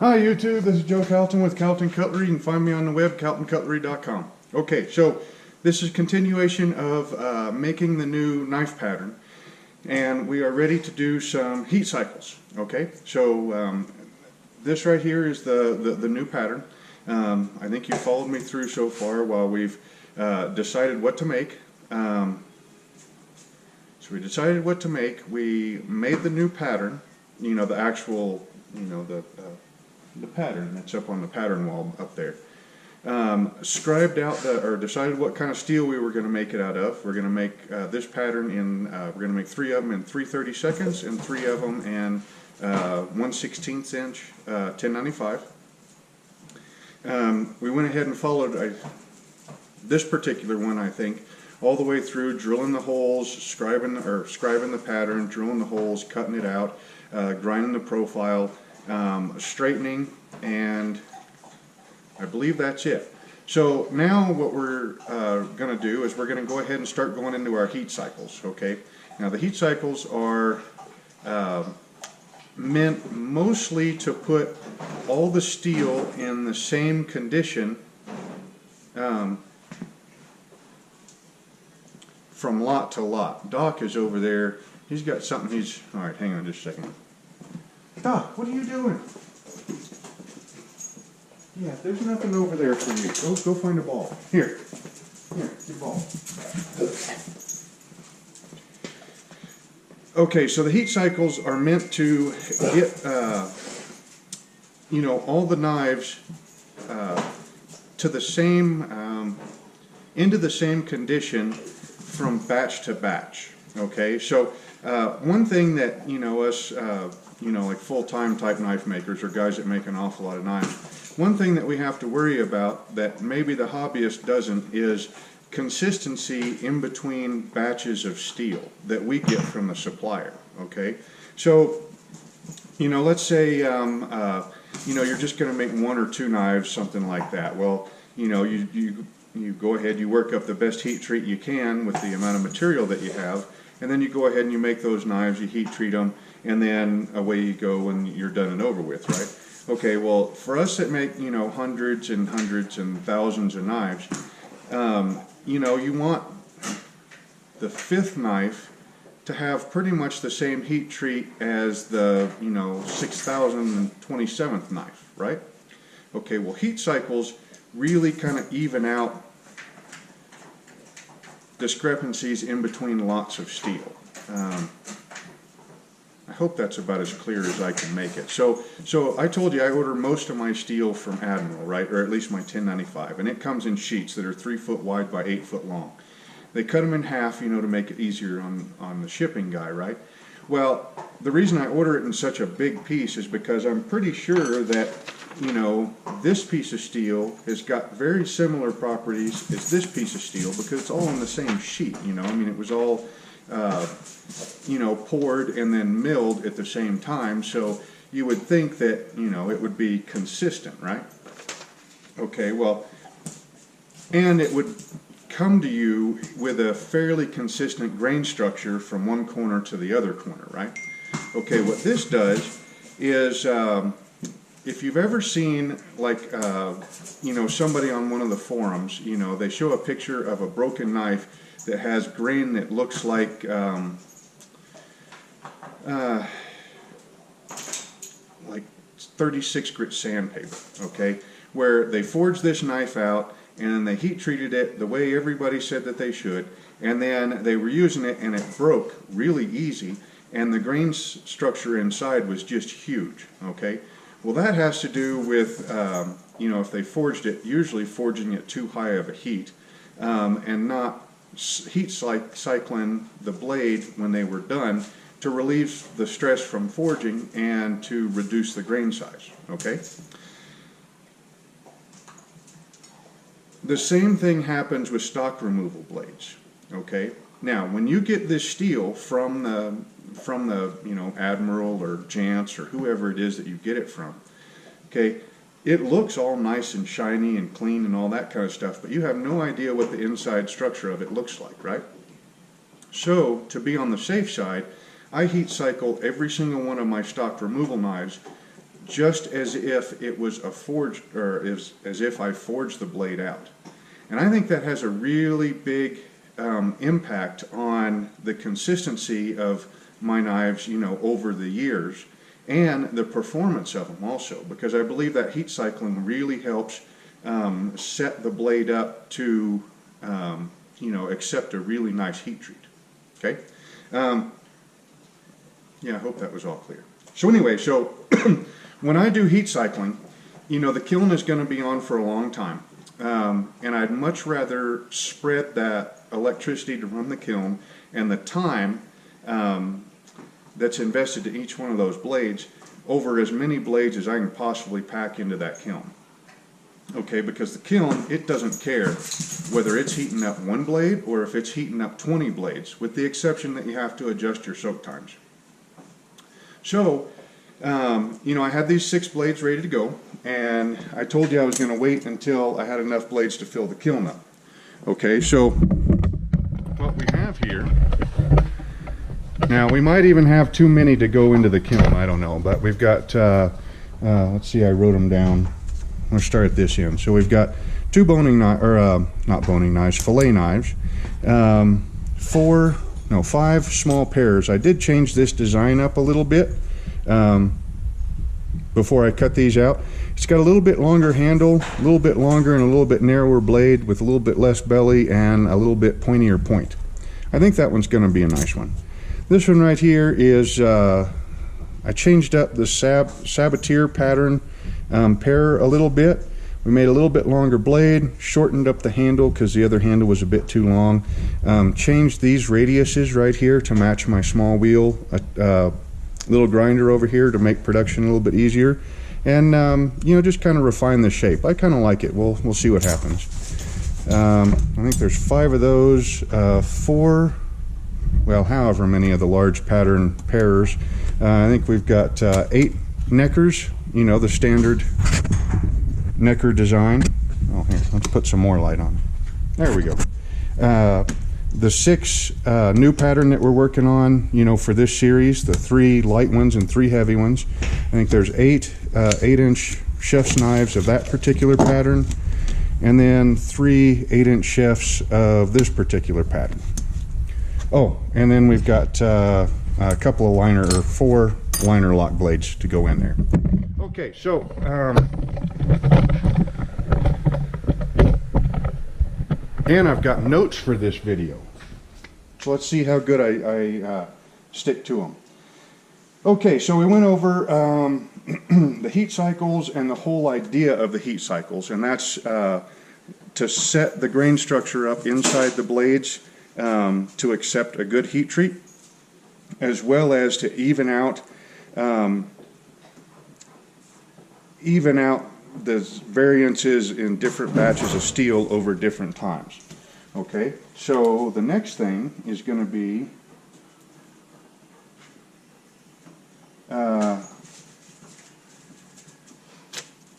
Hi YouTube, this is Joe Calton with Calton Cutlery. You can find me on the web, caltoncutlery.com. Okay, so this is continuation of making the new knife pattern, and we are ready to do some heat cycles. Okay, so this right here is the new pattern. I think you followed me through so far while we've decided what to make. So we decided what to make. We made the new pattern, you know, the actual, you know, the pattern that's up on the pattern wall up there. Scribed out or decided what kind of steel we were going to make it out of. We're going to make this pattern in, we're going to make 3 of them in 3/32 and 3 of them in 1/16 inch 1095. We went ahead and followed this particular one, I think, all the way through, drilling the holes, scribing the pattern, drilling the holes, cutting it out, grinding the profile, straightening, and I believe that's it. So now what we're going to do is we're going to go ahead and start going into our heat cycles. Okay. Now the heat cycles are meant mostly to put all the steel in the same condition from lot to lot. Doc is over there. He's got something all right, hang on just a second. Doc, what are you doing? Yeah, there's nothing over there for you. Go find a ball. Here, your ball. Okay, so the heat cycles are meant to get, you know, all the knives to the same, into the same condition from batch to batch. Okay, so one thing that, you know, us, you know, like full-time type knife makers or guys that make an awful lot of knives, one thing that we have to worry about that maybe the hobbyist doesn't is consistency in between batches of steel that we get from the supplier. Okay, so, you know, let's say, you know, you're just going to make 1 or 2 knives, something like that. Well, you know, you go ahead, you work up the best heat treat you can with the amount of material that you have, and then you go ahead and you make those knives, you heat treat them, and then away you go and you're done and over with, right? Okay, well, for us that make, you know, hundreds and hundreds and thousands of knives, you know, you want the 5th knife to have pretty much the same heat treat as the, you know, 6,027th knife, right? Okay, well, heat cycles really kind of even out discrepancies in between lots of steel. I hope that's about as clear as I can make it. So I told you I order most of my steel from Admiral, right, or at least my 1095, and it comes in sheets that are 3 foot wide by 8 foot long. They cut them in half, you know, to make it easier on the shipping guy, right? Well, the reason I order it in such a big piece is because I'm pretty sure that, you know, this piece of steel has got very similar properties as this piece of steel because it's all on the same sheet, you know. I mean, it was all, you know, poured and then milled at the same time, so you would think that, you know, it would be consistent, right? Okay, well, and it would come to you with a fairly consistent grain structure from one corner to the other corner, right? Okay, what this does is, if you've ever seen, like, you know, somebody on one of the forums, you know, they show a picture of a broken knife that has grain that looks like, like 36 grit sandpaper, okay, where they forged this knife out and then they heat treated it the way everybody said that they should, and then they were using it and it broke really easy, and the grain structure inside was just huge. Okay, well, that has to do with, you know, if they forged it, usually forging it too high of a heat, and not heat cycling the blade when they were done to relieve the stress from forging and to reduce the grain size. Okay. The same thing happens with stock removal blades. Okay. Now, when you get this steel from the you know, Admiral or Jantz or whoever it is that you get it from, okay, it looks all nice and shiny and clean and all that kind of stuff, but you have no idea what the inside structure of it looks like, right? So, to be on the safe side, I heat cycle every single one of my stock removal knives just as if it was a forged, or as if I forged the blade out. And I think that has a really big impact on the consistency of my knives, you know, over the years, and the performance of them also, because I believe that heat cycling really helps set the blade up to, you know, accept a really nice heat treat. Okay? Yeah, I hope that was all clear. So anyway, so when I do heat cycling, you know, the kiln is going to be on for a long time. And I'd much rather spread that electricity to run the kiln and the time that's invested in each one of those blades over as many blades as I can possibly pack into that kiln. Okay, because the kiln, it doesn't care whether it's heating up one blade or if it's heating up 20 blades, with the exception that you have to adjust your soak times. So, you know, I had these 6 blades ready to go, and I told you I was going to wait until I had enough blades to fill the kiln up. Okay, so what we have here, now we might even have too many to go into the kiln, I don't know, but we've got, let's see, I wrote them down. I'm going to start at this end. So we've got 2 boning knives, or not boning knives, fillet knives, 5 small pairs. I did change this design up a little bit before I cut these out. It's got a little bit longer handle, a little bit longer and a little bit narrower blade with a little bit less belly and a little bit pointier point. I think that one's going to be a nice one. This one right here is, I changed up the saboteur pattern pair a little bit. We made a little bit longer blade, shortened up the handle because the other handle was a bit too long. Changed these radiuses right here to match my small wheel, little grinder over here to make production a little bit easier. And you know, just kind of refine the shape. I kind of like it. We'll see what happens. I think there's 5 of those, 4, well, however many of the large pattern pairs. I think we've got 8 neckers, you know, the standard necker design. Oh, here, let's put some more light on. There we go. The 6 new pattern that we're working on, you know, for this series, the 3 light ones and 3 heavy ones. I think there's 8 8-inch chef's knives of that particular pattern, and then 3 8-inch chefs of this particular pattern. Oh, and then we've got a couple of liner, or 4 liner lock blades to go in there. Okay, so and I've got notes for this video, so let's see how good I stick to them. Okay, so we went over the heat cycles and the whole idea of the heat cycles, and that's to set the grain structure up inside the blades to accept a good heat treat, as well as to even out the variances in different batches of steel over different times. Okay, so the next thing is going to be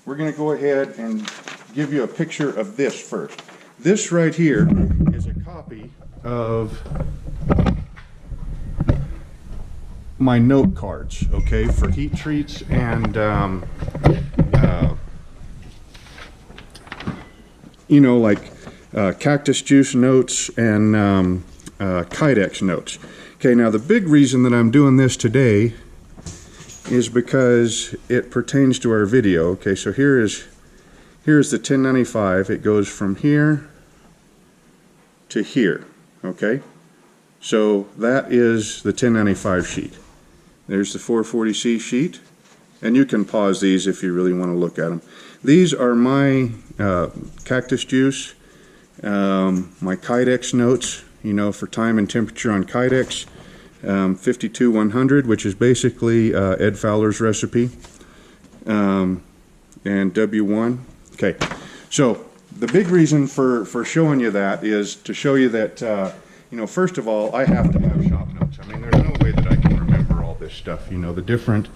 we're going to go ahead and give you a picture of this first. This right here is a copy of my note cards, okay, for heat treats and you know, like cactus juice notes and Kydex notes. Okay, now the big reason that I'm doing this today is because it pertains to our video. Okay, so here's the 1095. It goes from here to here. Okay, so that is the 1095 sheet. There's the 440C sheet, and you can pause these if you really want to look at them. These are my cactus juice, my Kydex notes, you know, for time and temperature on Kydex, 52-100, which is basically Ed Fowler's recipe, and W1. Okay, so the big reason for showing you that is to show you that, you know, first of all, I have to have shop notes. I mean, there's no way that I can remember all this stuff, you know, the different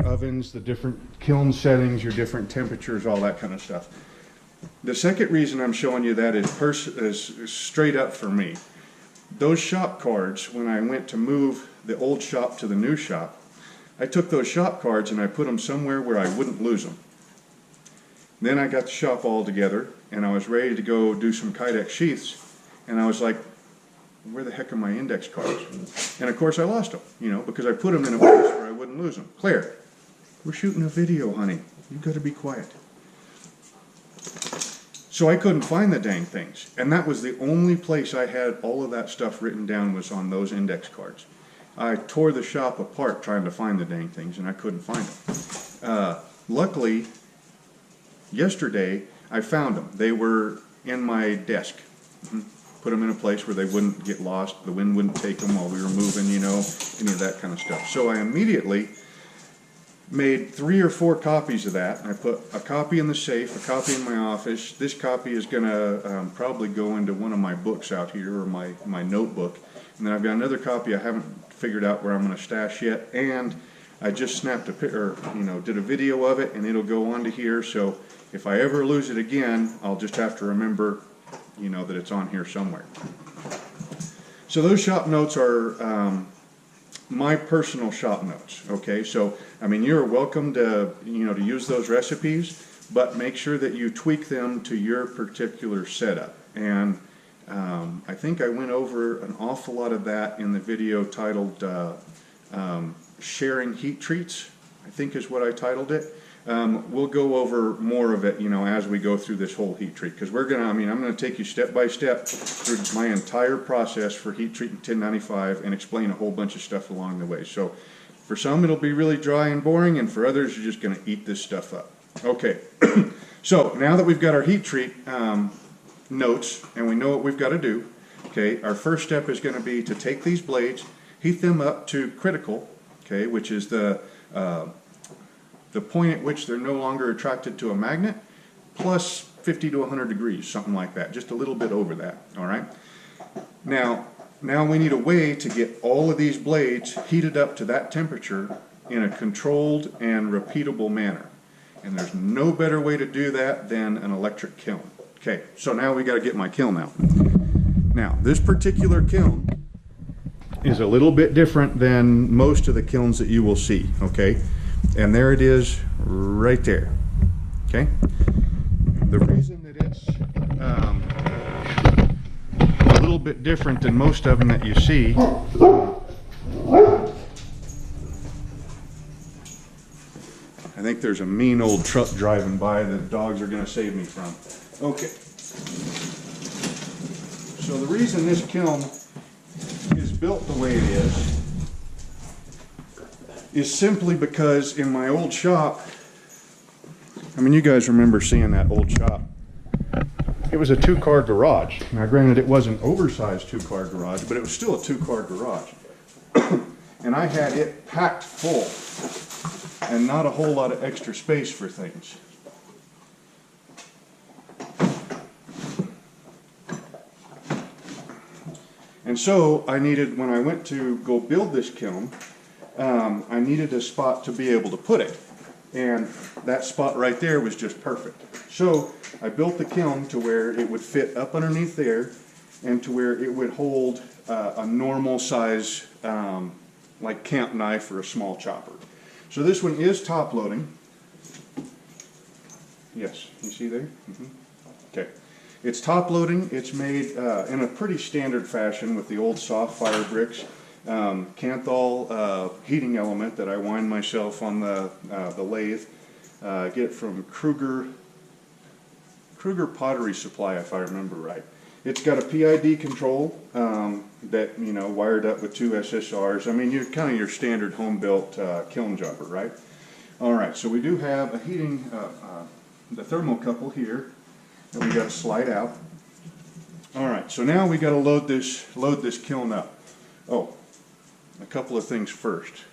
ovens, the different kiln settings, your different temperatures, all that kind of stuff. The second reason I'm showing you that is straight up for me. Those shop cards, when I went to move the old shop to the new shop, I took those shop cards and I put them somewhere where I wouldn't lose them. Then I got the shop all together and I was ready to go do some Kydex sheaths, and I was like, where the heck are my index cards? And of course I lost them, you know, because I put them in a place where I wouldn't lose them. Claire, we're shooting a video, honey. You've got to be quiet. So I couldn't find the dang things, and that was the only place I had all of that stuff written down, was on those index cards. I tore the shop apart trying to find the dang things, and I couldn't find them. Luckily, yesterday I found them. They were in my desk. Put them in a place where they wouldn't get lost, the wind wouldn't take them while we were moving, you know, any of that kind of stuff. So I immediately made 3 or 4 copies of that. I put a copy in the safe, a copy in my office. This copy is going to probably go into one of my books out here, or my notebook. And then I've got another copy I haven't figured out where I'm going to stash yet. And I just snapped a picture, you know, did a video of it, and it'll go onto here. So if I ever lose it again, I'll just have to remember, you know, that it's on here somewhere. So those shop notes are my personal shop notes. Okay, so I mean, you're welcome to, you know, to use those recipes, but make sure that you tweak them to your particular setup. And I think I went over an awful lot of that in the video titled Sharing Heat Treats, I think is what I titled it. We'll go over more of it, you know, as we go through this whole heat treat, because we're gonna, I'm gonna take you step by step through my entire process for heat treating 1095 and explain a whole bunch of stuff along the way. So for some it'll be really dry and boring, and for others you're just gonna eat this stuff up. Okay, so now that we've got our heat treat notes and we know what we've got to do, okay, our first step is going to be to take these blades, heat them up to critical, okay, which is the point at which they're no longer attracted to a magnet, plus 50 to 100 degrees, something like that, just a little bit over that. All right, now we need a way to get all of these blades heated up to that temperature in a controlled and repeatable manner, and there's no better way to do that than an electric kiln. Okay, so now we got to get my kiln out. Now this particular kiln is a little bit different than most of the kilns that you will see. Okay, and there it is right there. Okay, the reason that it's a little bit different than most of them that you see, I think there's a mean old truck driving by that dogs are going to save me from. Okay, so the reason this kiln is built the way it is simply because in my old shop, I mean, you guys remember seeing that old shop. It was a 2-car garage. Now granted, it was an oversized 2-car garage, but it was still a 2-car garage. And I had it packed full and not a whole lot of extra space for things. And so I needed, when I went to go build this kiln, I needed a spot to be able to put it. And that spot right there was just perfect. So I built the kiln to where it would fit up underneath there and to where it would hold a normal size, like camp knife or a small chopper. So this one is top loading. Yes, you see there? Okay. It's top loading. It's made in a pretty standard fashion with the old soft fire bricks. Canthal heating element that I wind myself on the lathe. Get it from Kruger Pottery Supply, if I remember right. It's got a PID control that, you know, wired up with 2 SSRs. I mean, you're kind of your standard home-built kiln jobber, right? All right, so we do have a heating, the thermocouple here that we got to slide out. All right, so now we got to load this kiln up. Oh, a couple of things first.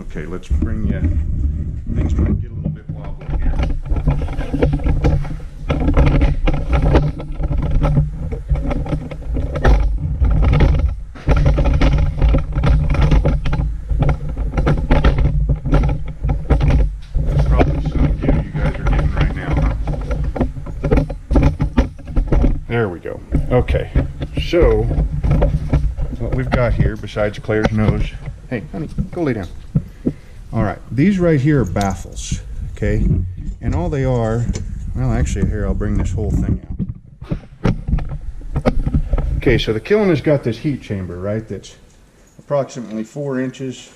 Okay, let's bring you. Things might get a little bit wobbly here. There we go. Okay, so what we've got here besides Claire's nose. Hey, honey, go lay down. All right, these right here are baffles, okay? And all they are, well, actually, here, I'll bring this whole thing out. Okay, so the kiln has got this heat chamber, right, that's approximately 4 inches.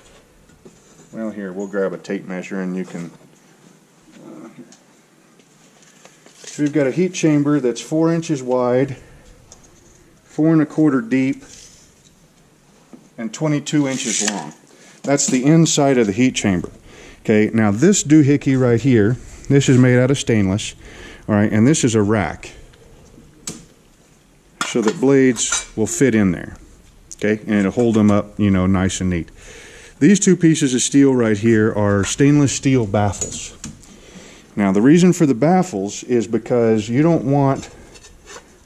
Well, here, we'll grab a tape measure and you can... So we've got a heat chamber that's 4 inches wide, 4 1/4 deep, and 22 inches long. That's the inside of the heat chamber. Okay, now this doohickey right here, this is made out of stainless, all right, and this is a rack, so that blades will fit in there, okay, and it'll hold them up, you know, nice and neat. These two pieces of steel right here are stainless steel baffles. Now the reason for the baffles is because you don't want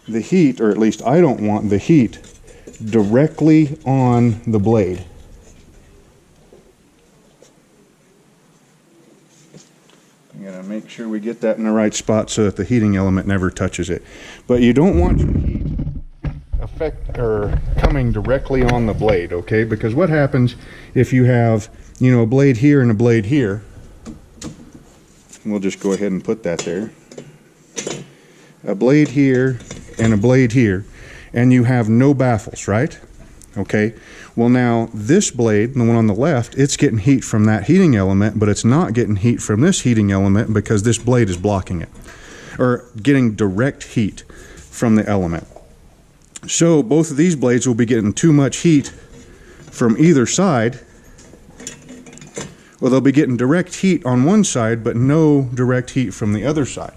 the heat, or at least I don't want the heat, directly on the blade. You gotta make sure we get that in the right spot so that the heating element never touches it. But you don't want your heat coming directly on the blade, okay? Because what happens if you have, you know, a blade here and a blade here? We'll just go ahead and put that there. A blade here and a blade here, and you have no baffles, right? Okay, well now this blade, the one on the left, it's getting heat from that heating element, but it's not getting heat from this heating element because this blade is blocking it, or getting direct heat from the element. So both of these blades will be getting too much heat from either side. Well, they'll be getting direct heat on one side, but no direct heat from the other side.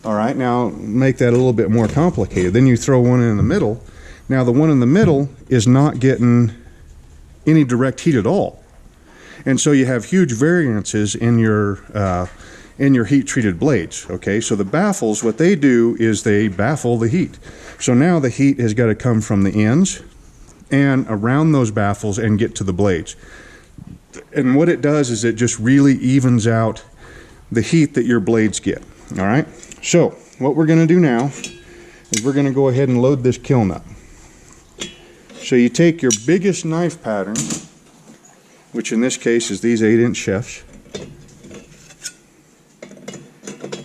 All right, now make that a little bit more complicated. Then you throw one in the middle. Now the one in the middle is not getting any direct heat at all. And so you have huge variances in your heat-treated blades, okay? So the baffles, what they do is they baffle the heat. So now the heat has got to come from the ends and around those baffles and get to the blades. And what it does is it just really evens out the heat that your blades get, all right? So what we're going to do now is we're going to go ahead and load this kiln up. So you take your biggest knife pattern, which in this case is these 8-inch chefs,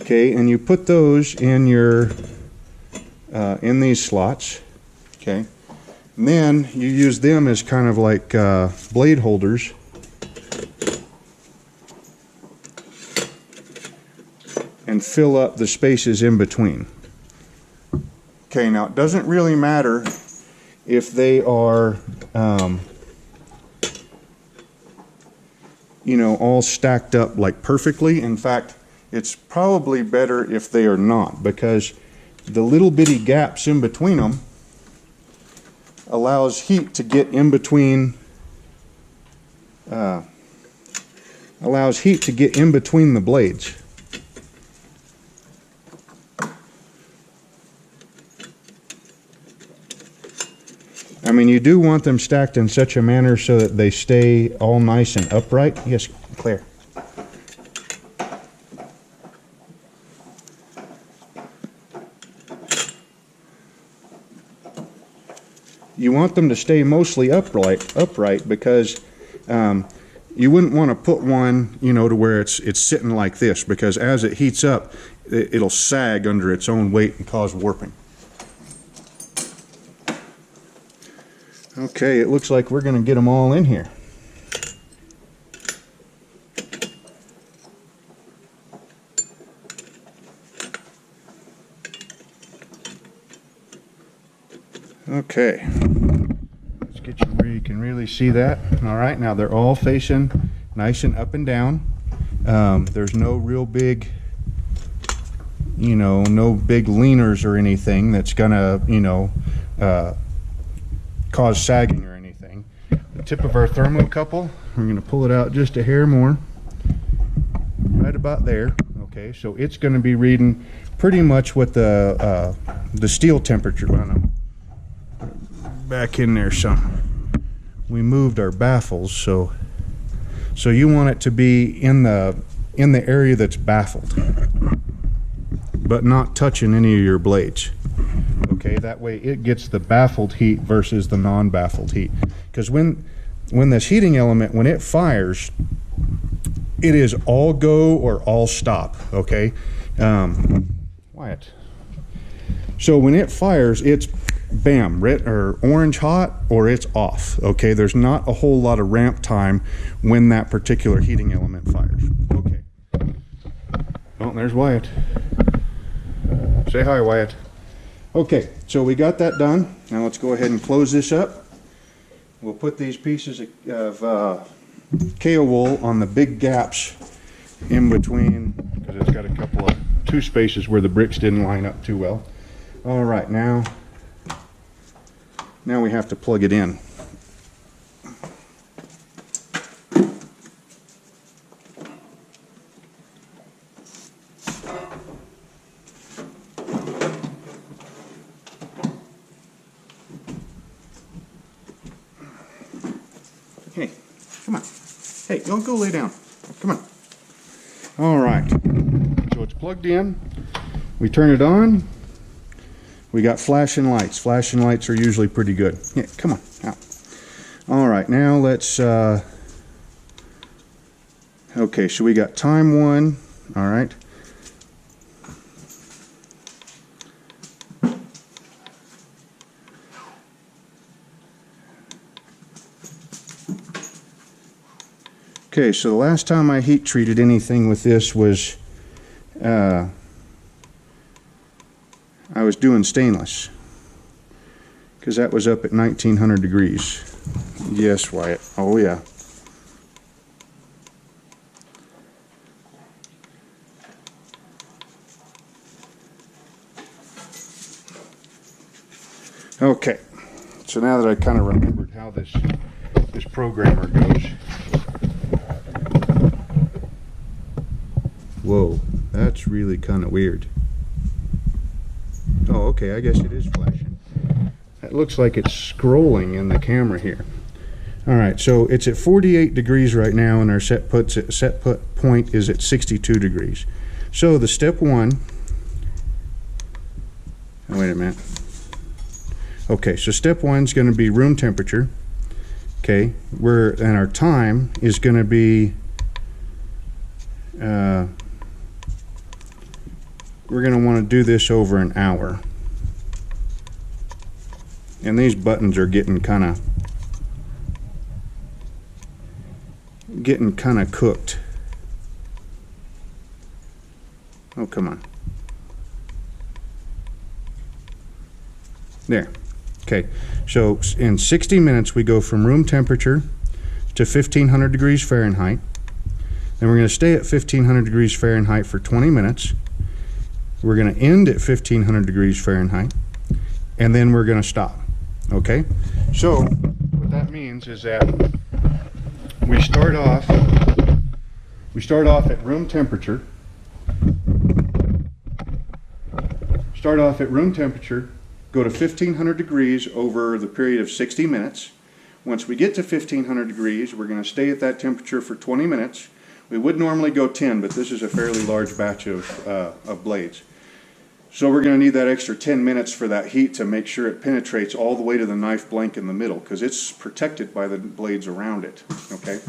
okay, and you put those in your in these slots, okay, and then you use them as kind of like blade holders. And fill up the spaces in between. Okay, now it doesn't really matter if they are, you know, all stacked up like perfectly. In fact, it's probably better if they are not, because the little bitty gaps in between them allows heat to get in between, the blades. I mean, you do want them stacked in such a manner so that they stay all nice and upright. Yes, Claire. You want them to stay mostly upright because you wouldn't want to put one, you know, to where it's sitting like this, because as it heats up, it'll sag under its own weight and cause warping. Okay, it looks like we're going to get them all in here. Okay, let's get you where you can really see that. All right, now they're all facing nice and up and down. There's no real big, you know, no big leaners or anything that's gonna, you know, cause sagging or anything. The tip of our thermocouple, we're going to pull it out just a hair more, right about there. Okay, so it's going to be reading pretty much what the steel temperature. Back in there some. We moved our baffles, so you want it to be in the area that's baffled, but not touching any of your blades. okay? That way it gets the baffled heat versus the non-baffled heat. Because when this heating element, when it fires, it is all go or all stop, okay? Wyatt. So when it fires, it's bam, red or orange hot, or it's off, okay? There's not a whole lot of ramp time when that particular heating element fires, okay? Oh, there's Wyatt. Say hi, Wyatt. Okay, so we got that done. Now let's go ahead and close this up. We'll put these pieces of KO wool on the big gaps in between, because it's got a couple of two spaces where the bricks didn't line up too well. All right, now we have to plug it in. Hey, come on. Hey, don't go lay down. Come on. All right. So it's plugged in. We turn it on. We got flashing lights. Flashing lights are usually pretty good. Yeah, come on. Out. All right, now let's... okay, so we got time 1. All right. Okay, so the last time I heat treated anything with this was I was doing stainless, because that was up at 1900 degrees. Yes, Wyatt. Oh yeah. Okay, so now that I kind of remembered how this programmer goes. Whoa, that's really kind of weird. Oh, okay, I guess it is flashing. It looks like it's scrolling in the camera here. All right, so it's at 48 degrees right now, and our set point is at 62 degrees. So the step 1, oh, wait a minute. Okay, so step 1 is going to be room temperature. Okay, and our time is going to be we're going to want to do this over an hour. And these buttons are getting kind of cooked. Oh, come on. There. Okay. So in 60 minutes we go from room temperature to 1500 degrees Fahrenheit. Then we're going to stay at 1500 degrees Fahrenheit for 20 minutes. We're going to end at 1500 degrees Fahrenheit, and then we're going to stop. Okay? So what that means is that we start off at room temperature. Start off at room temperature, go to 1500 degrees over the period of 60 minutes. Once we get to 1500 degrees, we're going to stay at that temperature for 20 minutes. We would normally go 10, but this is a fairly large batch of blades. So we're going to need that extra 10 minutes for that heat to make sure it penetrates all the way to the knife blank in the middle, because it's protected by the blades around it. Okay?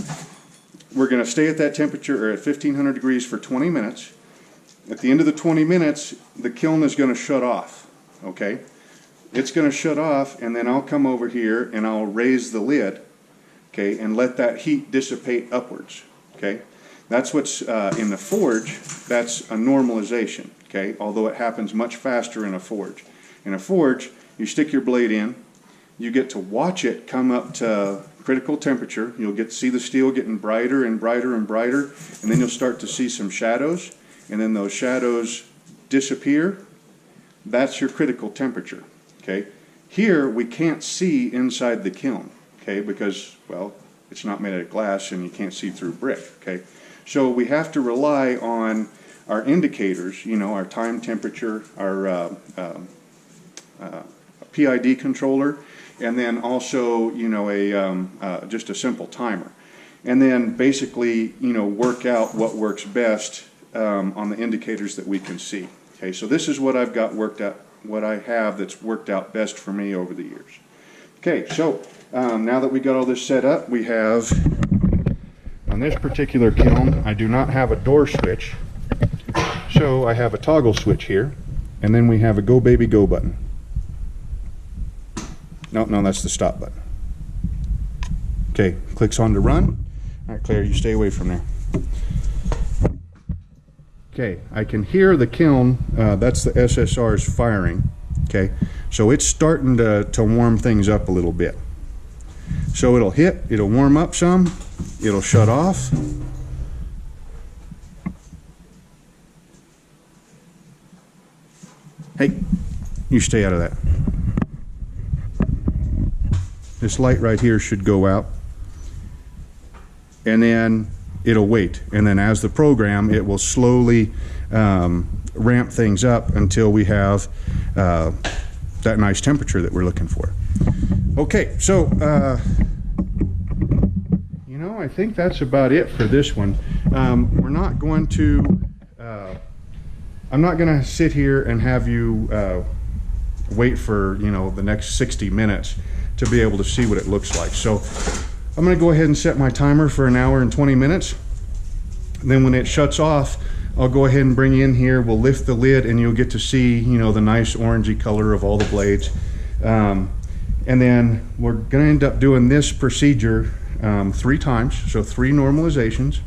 We're going to stay at that temperature, or at 1500 degrees for 20 minutes. At the end of the 20 minutes, the kiln is going to shut off. Okay? It's going to shut off, and then I'll come over here and I'll raise the lid, okay, and let that heat dissipate upwards. Okay? That's what's in the forge. That's a normalization. Okay, although it happens much faster in a forge. In a forge, you stick your blade in, you get to watch it come up to critical temperature. You'll get to see the steel getting brighter and brighter and brighter, and then you'll start to see some shadows, and then those shadows disappear. That's your critical temperature. Okay, here we can't see inside the kiln, okay, because, well, it's not made out of glass and you can't see through brick. Okay, so we have to rely on our indicators, you know, our time, temperature, our PID controller, and then also, you know, just a simple timer. And then basically, you know, work out what works best on the indicators that we can see. Okay, so this is what I've got worked what I have that's worked out best for me over the years. Okay, so now that we got all this set up, we have, on this particular kiln, I do not have a door switch, so I have a toggle switch here, and then we have a go baby go button. No, that's the stop button. Okay, clicks on to run. All right, Claire, you stay away from there. Okay, I can hear the kiln, that's the SSR's firing. Okay, so it's starting to warm things up a little bit. So it'll hit, it'll warm up some, it'll shut off. Hey, you stay out of that. This light right here should go out, and then it'll wait, and then as the program, it will slowly ramp things up until we have that nice temperature that we're looking for. Okay, so you know, I think that's about it for this one. We're not going to I'm not going to sit here and have you wait for, you know, the next 60 minutes to be able to see what it looks like. So I'm going to go ahead and set my timer for 1 hour and 20 minutes. And then when it shuts off, I'll go ahead and bring you in here. We'll lift the lid and you'll get to see, you know, the nice orangey color of all the blades. And then we're going to end up doing this procedure 3 times, so 3 normalizations.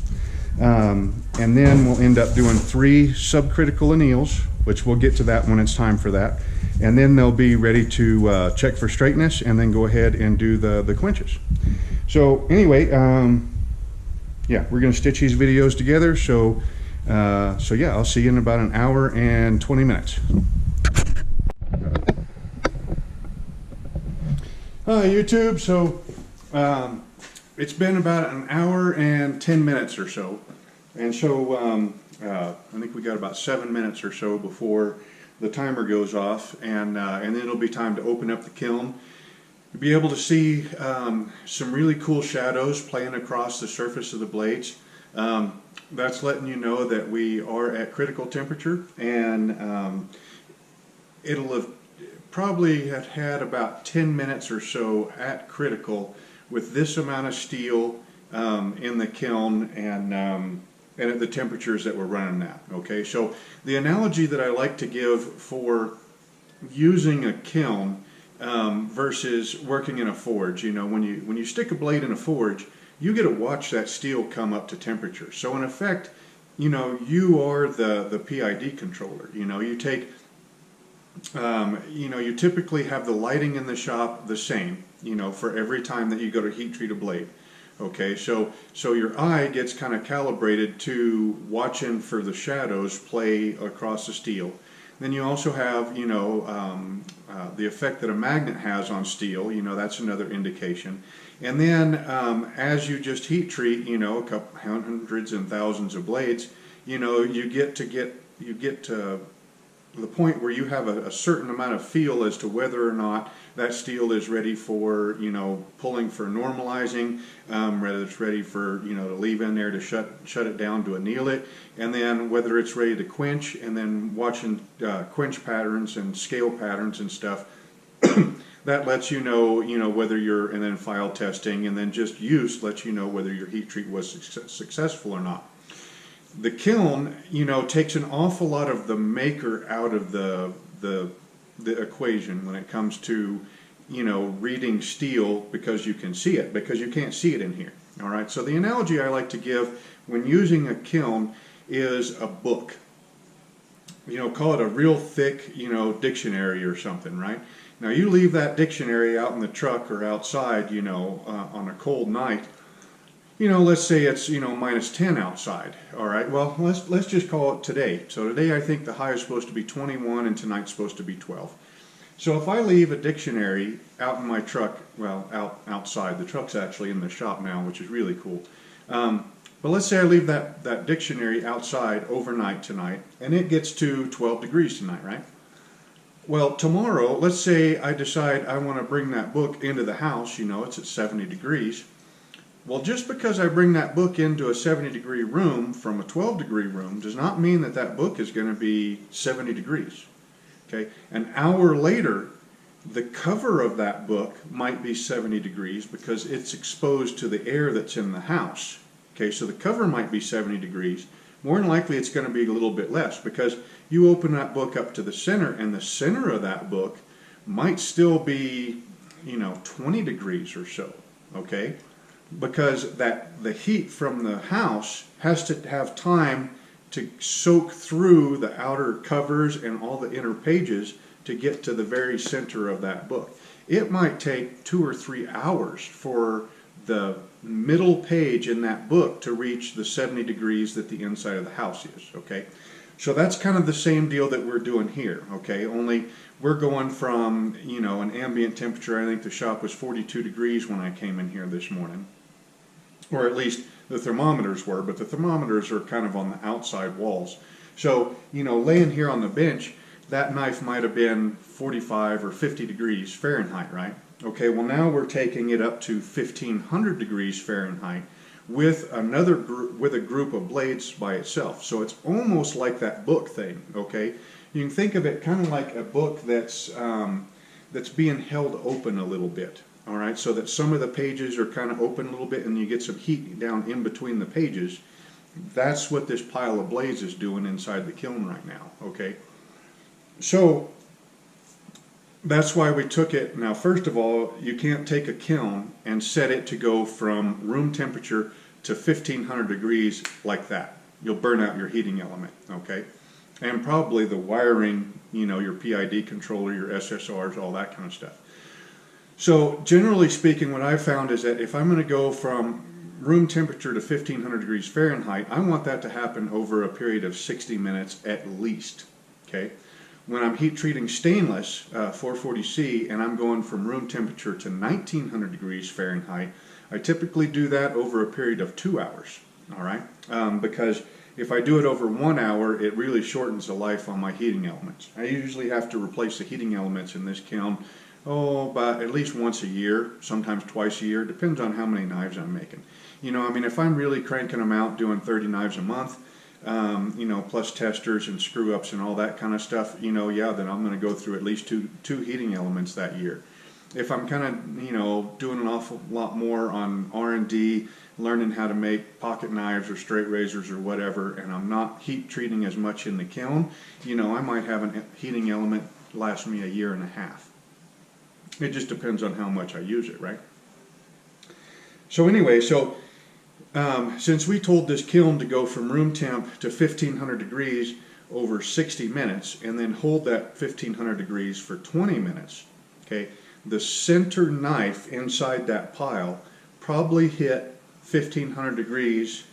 And then we'll end up doing 3 subcritical anneals, which we'll get to that when it's time for that. And then they'll be ready to check for straightness and then go ahead and do the quenches. So anyway, yeah, we're going to stitch these videos together. So yeah, I'll see you in about 1 hour and 20 minutes. Hi YouTube, so it's been about 1 hour and 10 minutes or so, and so I think we got about 7 minutes or so before the timer goes off, and then it'll be time to open up the kiln. You'll be able to see some really cool shadows playing across the surface of the blades. That's letting you know that we are at critical temperature, and it'll have probably had about 10 minutes or so at critical with this amount of steel in the kiln and at the temperatures that we're running at. Okay, so the analogy that I like to give for using a kiln versus working in a forge, you know, when you stick a blade in a forge, you get to watch that steel come up to temperature. So in effect, you know, you are the PID controller. You know, you take, you know, you typically have the lighting in the shop the same, you know, for every time that you go to heat treat a blade. Okay, so your eye gets kind of calibrated to watching for the shadows play across the steel. Then you also have, you know, the effect that a magnet has on steel. You know, that's another indication. And then as you just heat treat, you know, a couple hundreds and thousands of blades, you know, you get to the point where you have a certain amount of feel as to whether or not that steel is ready for, you know, pulling for normalizing, whether it's ready for, you know, to leave in there to shut it down to anneal it, and then whether it's ready to quench, and then watching quench patterns and scale patterns and stuff. That lets you know, whether you're, and then file testing, and then just use lets you know whether your heat treat was successful or not. The kiln, you know, takes an awful lot of the maker out of the equation when it comes to, you know, reading steel, because you can see it, because you can't see it in here. All right, so the analogy I like to give when using a kiln is a book. You know, call it a real thick, you know, dictionary or something, right? Now you leave that dictionary out in the truck or outside, you know, on a cold night. You know, let's say it's, you know, -10 outside. All right, well, let's just call it today. So today I think the high is supposed to be 21 and tonight's supposed to be 12. So if I leave a dictionary out in my truck, well, outside, the truck's actually in the shop now, which is really cool. But let's say I leave that dictionary outside overnight tonight, and it gets to 12 degrees tonight, right? Well, tomorrow, let's say I decide I want to bring that book into the house, you know, it's at 70 degrees. Well, just because I bring that book into a 70-degree room from a 12-degree room does not mean that that book is going to be 70 degrees. Okay, an hour later, the cover of that book might be 70 degrees because it's exposed to the air that's in the house. Okay, so the cover might be 70 degrees. More than likely it's going to be a little bit less because you open that book up to the center, and the center of that book might still be, 20 degrees or so, okay? Because the heat from the house has to have time to soak through the outer covers and all the inner pages to get to the very center of that book. It might take 2 or 3 hours for the middle page in that book to reach the 70 degrees that the inside of the house is, okay? So that's kind of the same deal that we're doing here, okay? Only we're going from, an ambient temperature. I think the shop was 42 degrees when I came in here this morning. Or at least the thermometers were, but the thermometers are kind of on the outside walls. So, laying here on the bench, that knife might have been 45 or 50 degrees Fahrenheit, right? Okay, well now we're taking it up to 1500 degrees Fahrenheit with with a group of blades by itself. So it's almost like that book thing, okay? You can think of it kind of like a book that's being held open a little bit. All right, so that some of the pages are kind of open a little bit and you get some heat down in between the pages. That's what this pile of blades is doing inside the kiln right now, okay? So that's why we took it. Now, first of all, you can't take a kiln and set it to go from room temperature to 1500 degrees like that. You'll burn out your heating element, okay? And probably the wiring, your PID controller, your SSRs, all that kind of stuff. So generally speaking, what I've found is that if I'm going to go from room temperature to 1500 degrees Fahrenheit, I want that to happen over a period of 60 minutes at least, okay? When I'm heat treating stainless 440C and I'm going from room temperature to 1900 degrees Fahrenheit, I typically do that over a period of 2 hours, all right? Because if I do it over 1 hour, it really shortens the life on my heating elements. I usually have to replace the heating elements in this kiln about at least once a year, sometimes twice a year, depends on how many knives I'm making. If I'm really cranking them out, doing 30 knives a month, plus testers and screw ups and all that kind of stuff, then I'm going to go through at least two heating elements that year. If I'm kind of, doing an awful lot more on R&D, learning how to make pocket knives or straight razors or whatever, and I'm not heat treating as much in the kiln, I might have a heating element last me a year and a half. It just depends on how much I use it, right? So anyway, since we told this kiln to go from room temp to 1500 degrees over 60 minutes and then hold that 1500 degrees for 20 minutes, okay, the center knife inside that pile probably hit 1500 degrees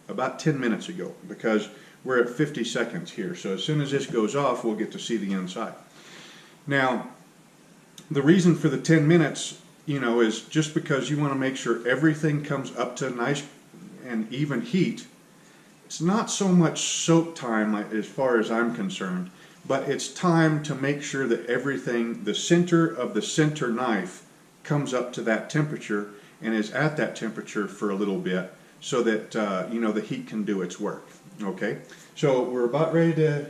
about 10 minutes ago because we're at 50 seconds here. So as soon as this goes off, we'll get to see the inside. Now, the reason for the 10 minutes, is just because you want to make sure everything comes up to nice and even heat. It's not so much soak time as far as I'm concerned, but it's time to make sure that everything, the center of the center knife, comes up to that temperature and is at that temperature for a little bit so that, the heat can do its work. Okay, so we're about ready to...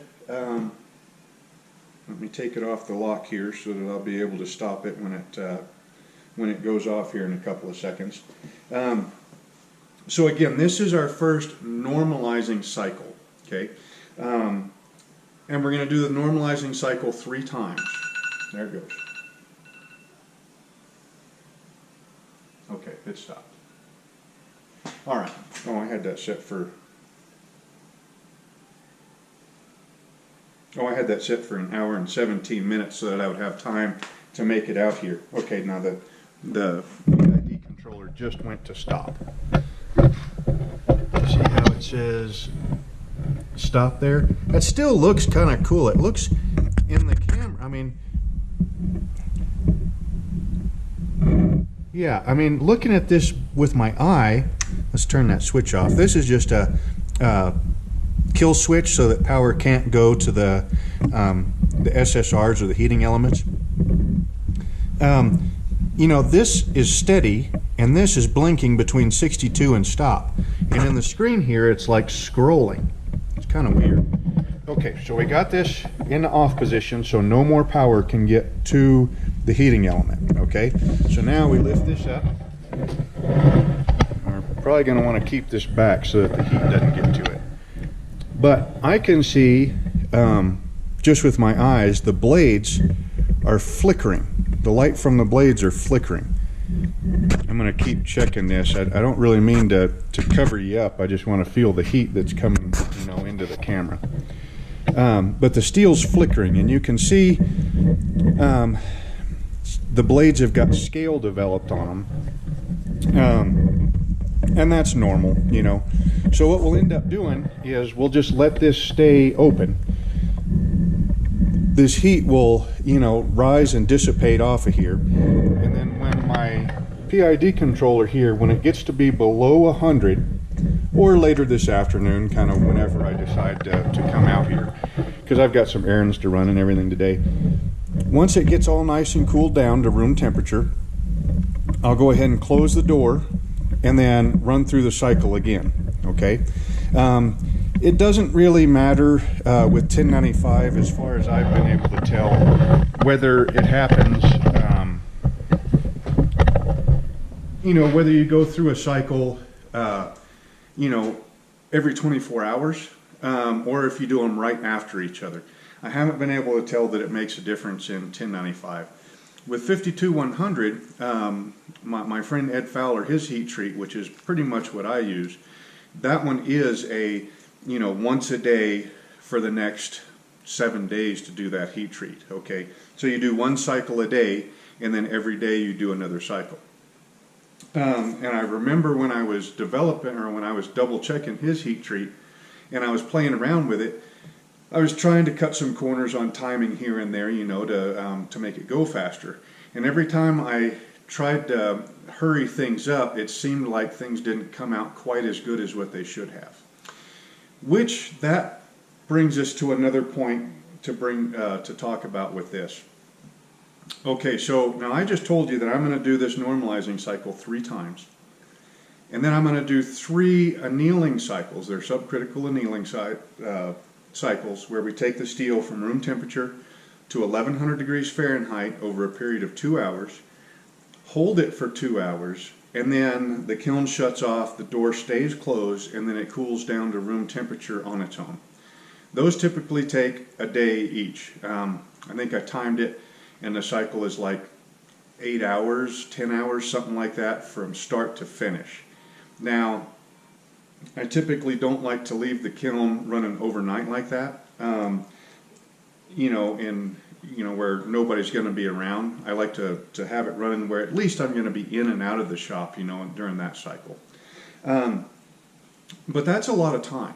let me take it off the lock here so that I'll be able to stop it when it goes off here in a couple of seconds. So again, this is our first normalizing cycle, okay? And we're going to do the normalizing cycle 3 times. There it goes. Okay, it stopped. All right. Oh, I had that set for... I had that set for 1 hour and 17 minutes so that I would have time to make it out here. Okay, now the PID controller just went to stop. See how it says stop there? That still looks kind of cool. It looks in the camera, yeah, looking at this with my eye, let's turn that switch off. This is just a kill switch so that power can't go to the SSRs or the heating elements. This is steady and this is blinking between 62 and stop. And in the screen here it's like scrolling. It's kind of weird. Okay, so we got this in the off position so no more power can get to the heating element, okay? So now we lift this up. We're probably going to want to keep this back so that the heat doesn't get to it. But I can see, just with my eyes, the blades are flickering. The light from the blades are flickering. I'm going to keep checking this. I don't really mean to cover you up. I just want to feel the heat that's coming, into the camera. But the steel's flickering, and you can see the blades have got scale developed on them. And that's normal, So what we'll end up doing is we'll just let this stay open. This heat will, rise and dissipate off of here. And then when my PID controller here, when it gets to be below 100, or later this afternoon, kind of whenever I decide to come out here, because I've got some errands to run and everything today. Once it gets all nice and cooled down to room temperature, I'll go ahead and close the door and then run through the cycle again, okay? It doesn't really matter with 1095 as far as I've been able to tell whether it happens, whether you go through a cycle, every 24 hours, or if you do them right after each other. I haven't been able to tell that it makes a difference in 1095. With 52100, my friend Ed Fowler, his heat treat, which is pretty much what I use, that one is a, once a day for the next 7 days to do that heat treat, okay? So you do one cycle a day, and then every day you do another cycle. And I remember when I was developing, or when I was double checking his heat treat, and I was playing around with it, I was trying to cut some corners on timing here and there, to make it go faster. And every time I tried to hurry things up, it seemed like things didn't come out quite as good as what they should have. Which, that brings us to another point to talk about with this. Okay, so now I just told you that I'm going to do this normalizing cycle 3 times. And then I'm going to do 3 annealing cycles. They're subcritical annealing cycles where we take the steel from room temperature to 1100 degrees Fahrenheit over a period of 2 hours, hold it for 2 hours, and then the kiln shuts off, the door stays closed, and then it cools down to room temperature on its own. Those typically take a day each. I think I timed it, and the cycle is like 8 hours, 10 hours, something like that from start to finish. Now, I typically don't like to leave the kiln running overnight like that, where nobody's going to be around. I like to have it running where at least I'm going to be in and out of the shop, during that cycle. But that's a lot of time.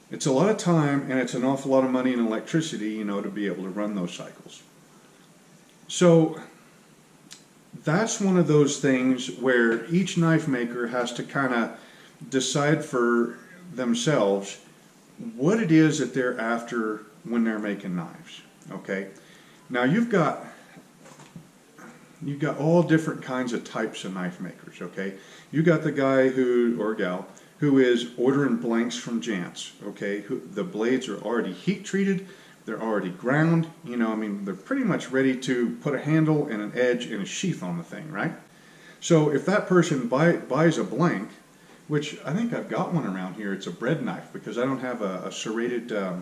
It's a lot of time, and it's an awful lot of money and electricity, to be able to run those cycles. So that's one of those things where each knife maker has to kind of decide for themselves what it is that they're after when they're making knives. Okay, now you've got all different kinds of types of knife makers. Okay, you got the guy or gal who is ordering blanks from Jantz. Okay, the blades are already heat treated, they're already ground. They're pretty much ready to put a handle and an edge and a sheath on the thing, right? So if that person buys a blank, which I think I've got one around here, it's a bread knife because I don't have a serrated, here.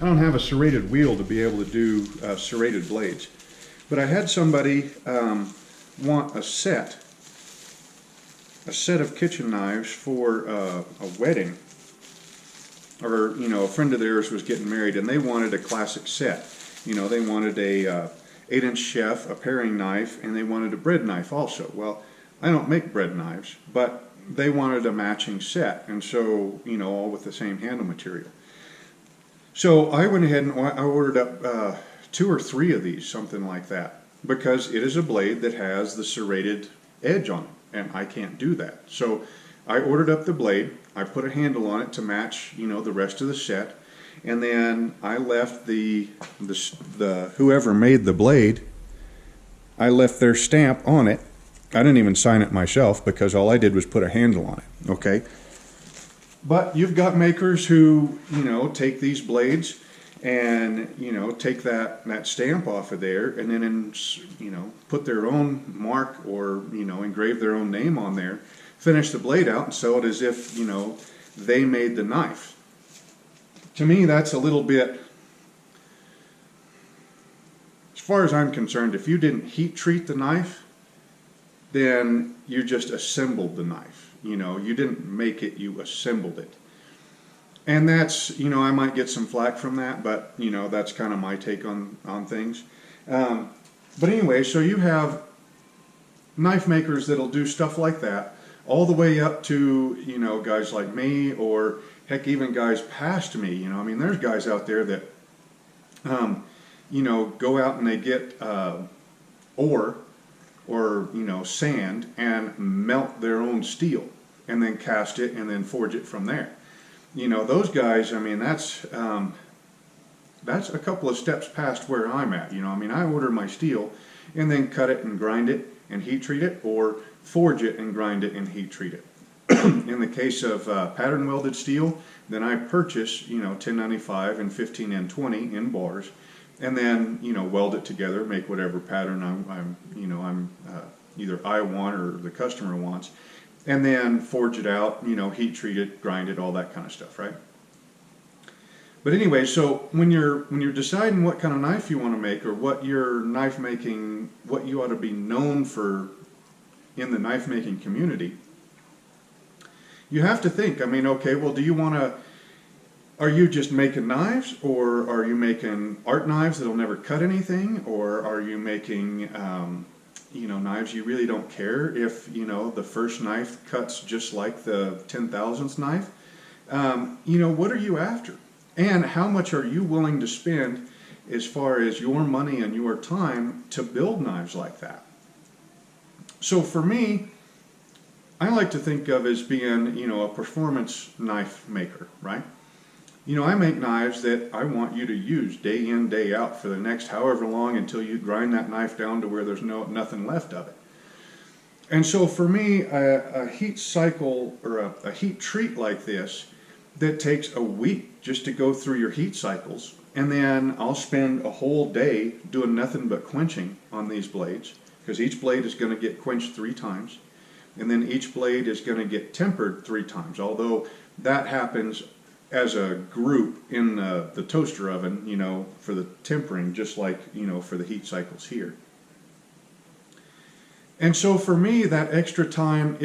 I don't have a serrated wheel to be able to do serrated blades. But I had somebody want a set of kitchen knives for a wedding. Or, a friend of theirs was getting married and they wanted a classic set. They wanted a 8-inch chef, a paring knife, and they wanted a bread knife also. Well, I don't make bread knives, but they wanted a matching set, and so, all with the same handle material. So I went ahead and I ordered up 2 or 3 of these, something like that, because it is a blade that has the serrated edge on it, and I can't do that. So I ordered up the blade, I put a handle on it to match, the rest of the set, and then I left the whoever made the blade, I left their stamp on it, I didn't even sign it myself because all I did was put a handle on it, okay? But you've got makers who, you know, take these blades and, you know, take that stamp off of there and then, you know, put their own mark or, you know, engrave their own name on there, finish the blade out and sell it as if, you know, they made the knife. To me, that's a little bit, as far as I'm concerned, if you didn't heat treat the knife, then you just assembled the knife. You know, you didn't make it, you assembled it. And that's, you know, I might get some flack from that, but, you know, that's kind of my take on things. But anyway, so you have knife makers that'll do stuff like that, all the way up to, you know, guys like me, or heck, even guys past me. You know, I mean, there's guys out there that, you know, go out and they get ore or, you know, sand and melt their own steel and then cast it and then forge it from there. You know, those guys, I mean, that's a couple of steps past where I'm at. You know, I mean, I order my steel and then cut it and grind it and heat treat it, or forge it and grind it and heat treat it. In the case of pattern welded steel, then I purchase, you know, 1095 and 15N20 in bars, and then, you know, weld it together, make whatever pattern I'm either I want or the customer wants, and then forge it out, you know, heat treat it, grind it, all that kind of stuff, right? But anyway, so when you're deciding what kind of knife you want to make, or what your knife making, what you ought to be known for in the knife making community, you have to think, I mean, okay, well, do you want to, are you just making knives, or are you making art knives that'll never cut anything, or are you making, you know, knives you really don't care if, you know, the first knife cuts just like the 10,000th knife? You know, what are you after? And how much are you willing to spend as far as your money and your time to build knives like that? So for me, I like to think of as being, you know, a performance knife maker, right? You know, I make knives that I want you to use day in, day out for the next however long until you grind that knife down to where there's nothing left of it. And so for me, a heat cycle or a heat treat like this that takes a week just to go through your heat cycles, and then I'll spend a whole day doing nothing but quenching on these blades, because each blade is going to get quenched 3 times, and then each blade is going to get tempered 3 times, although that happens as a group in the toaster oven, you know, for the tempering, just like, you know, for the heat cycles here. And so for me, that extra time,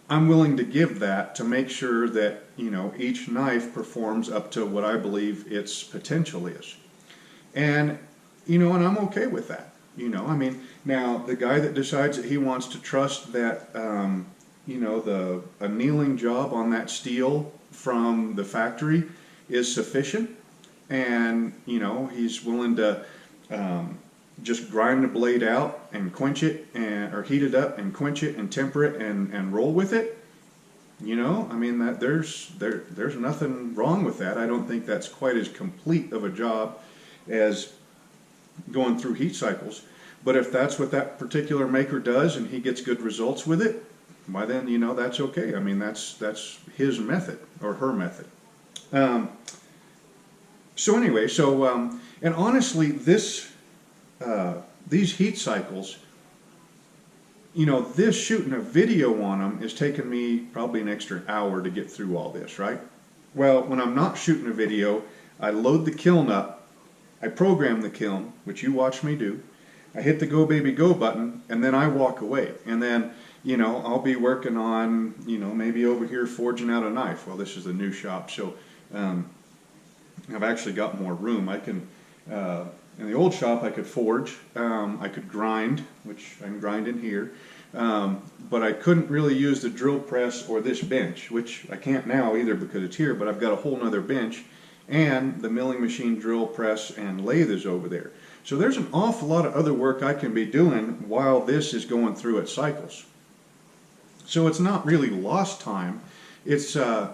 I'm willing to give that to make sure that, you know, each knife performs up to what I believe its potential is. And, you know, and I'm okay with that. You know, I mean, now the guy that decides that he wants to trust that, you know, the annealing job on that steel from the factory is sufficient, and, you know, he's willing to just grind the blade out and quench it, or heat it up and quench it and temper it and roll with it. You know, I mean, that there's nothing wrong with that. I don't think that's quite as complete of a job as going through heat cycles. But if that's what that particular maker does and he gets good results with it, why then, you know, that's okay. I mean, that's his method or her method. So anyway, and honestly, these heat cycles, you know, this shooting a video on them is taking me probably an extra hour to get through all this, right? Well, when I'm not shooting a video, I load the kiln up, I program the kiln, which you watch me do, I hit the go baby go button, and then I walk away. And then, you know, I'll be working on, you know, maybe over here forging out a knife. Well, this is the new shop, so I've actually got more room. I can, in the old shop, I could forge, I could grind, which I can grind in here, but I couldn't really use the drill press or this bench, which I can't now either because it's here, but I've got a whole nother bench, and the milling machine, drill press, and lathe is over there. So there's an awful lot of other work I can be doing while this is going through its cycles. So it's not really lost time. It's, you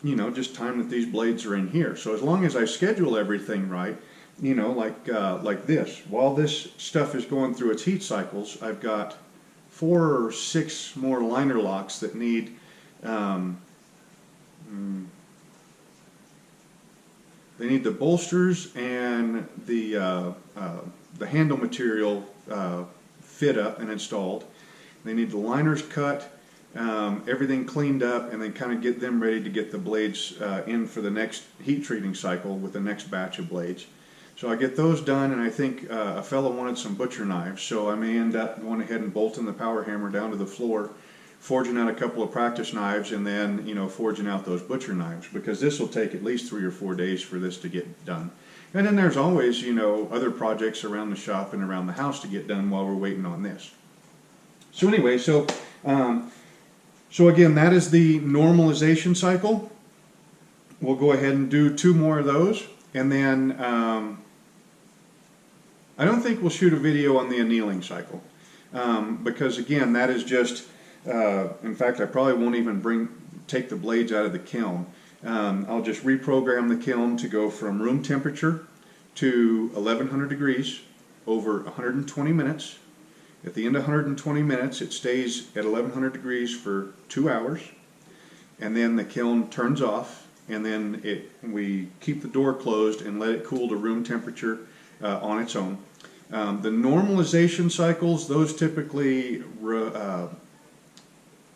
know, just time that these blades are in here. So as long as I schedule everything right, you know, like this, while this stuff is going through its heat cycles, I've got 4 or 6 more liner locks that need they need the bolsters and the handle material fit up and installed. They need the liners cut, everything cleaned up, and then kind of get them ready to get the blades in for the next heat treating cycle with the next batch of blades. So I get those done, and I think a fellow wanted some butcher knives, so I may end up going ahead and bolting the power hammer down to the floor, forging out a couple of practice knives, and then, you know, forging out those butcher knives, because this will take at least 3 or 4 days for this to get done. And then there's always, you know, other projects around the shop and around the house to get done while we're waiting on this. So anyway, so again, that is the normalization cycle. We'll go ahead and do 2 more of those, and then I don't think we'll shoot a video on the annealing cycle, because again, that is just, in fact, I probably won't even take the blades out of the kiln. I'll just reprogram the kiln to go from room temperature to 1100 degrees over 120 minutes. At the end of 120 minutes, it stays at 1100 degrees for 2 hours, and then the kiln turns off, and then we keep the door closed and let it cool to room temperature on its own. The normalization cycles, those typically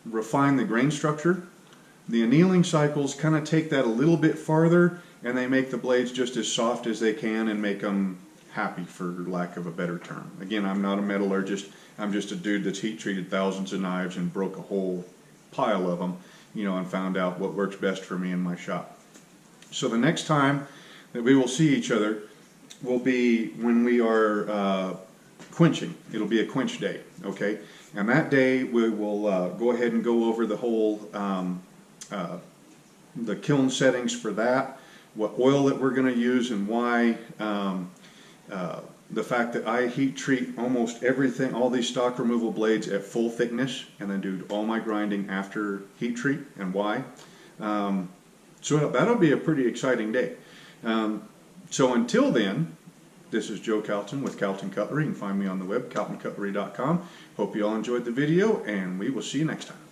refine the grain structure. The annealing cycles kind of take that a little bit farther, and they make the blades just as soft as they can and make them happy, for lack of a better term. Again, I'm not a metallurgist. I'm just a dude that's heat treated thousands of knives and broke a whole pile of them, you know, and found out what works best for me in my shop. So the next time that we will see each other will be when we are quenching. It'll be a quench day, okay? And that day we will go ahead and go over the whole the kiln settings for that, what oil that we're going to use and why, the fact that I heat treat almost everything, all these stock removal blades at full thickness, and then do all my grinding after heat treat, and why. So that'll be a pretty exciting day. So until then, this is Joe Calton with Calton Cutlery. You can find me on the web, caltoncutlery.com. Hope you all enjoyed the video, and we will see you next time.